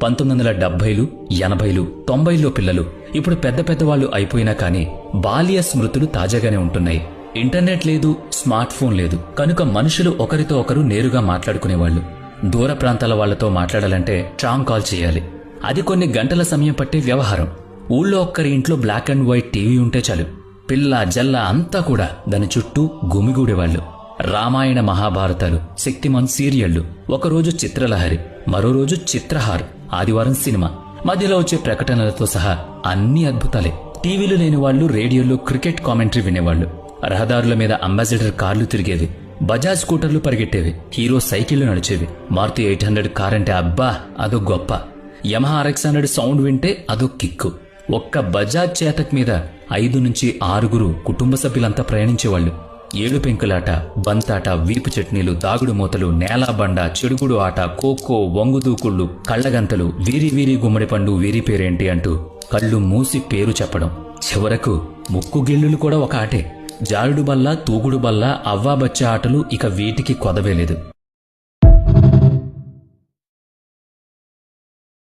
1970లు 80లు 90ల్లో పిల్లలు ఇప్పుడు పెద్ద పెద్దవాళ్లు అయిపోయినా కానీ బాల్య స్మృతులు తాజాగానే ఉంటున్నాయి. ఇంటర్నెట్ లేదు, స్మార్ట్ ఫోన్ లేదు కనుక మనుషులు ఒకరితో ఒకరు నేరుగా మాట్లాడుకునేవాళ్లు. దూర ప్రాంతాల వాళ్లతో మాట్లాడాలంటే ట్రామ్ కాల్ చేయాలి. అది కొన్ని గంటల సమయం పట్టే వ్యవహారం. ఊళ్ళో ఒక్కరి ఇంట్లో బ్లాక్ అండ్ వైట్ టీవీ ఉంటే చాలు, పిల్ల జల్ల అంతా కూడా దాని చుట్టూ గుమిగూడేవాళ్లు. రామాయణ మహాభారతాలు, శక్తిమాన్ సీరియళ్లు, ఒకరోజు చిత్రలహరి, మరో రోజు చిత్రహార్, ఆదివారం సినిమా, మధ్యలో వచ్చే ప్రకటనలతో సహా అన్ని అద్భుతాలే. టీవీలు లేని వాళ్లు రేడియోలో క్రికెట్ కామెంటరీ వినేవాళ్లు. రహదారుల మీద అంబాసిడర్ కార్లు తిరిగేవి, బజాజ్ స్కూటర్లు పరిగెట్టేవి, హీరో సైకిళ్లు నడిచేవి. మారుతి 800 కార్ అంటే అబ్బా అదో గొప్ప, యమహా RX100 సౌండ్ వింటే అదో కిక్కు. ఒక్క బజాజ్ చేతక్ మీద 5 నుంచి 6 కుటుంబ సభ్యులంతా ప్రయాణించేవాళ్లు. ఏడు పెంకులాట, బంతాట, వీపు చట్నీలు, దాగుడు మూతలు, నేలాబండ, చెడుగుడు ఆట, ఖోఖో, వంగుదూకుళ్లు, కళ్లగంతలు, వీరి వీరి గుమ్మడి పండు, వీరి పేరేంటి అంటూ కళ్ళు మూసి పేరు చెప్పడం. చివరకు ముక్కు గిల్లులు కూడా ఒక ఆటే. జారుడు బల్ల, తూగుడు బల్ల, అవ్వాబచ్చ ఆటలు ఇక వీటికి కొదవేలేదు.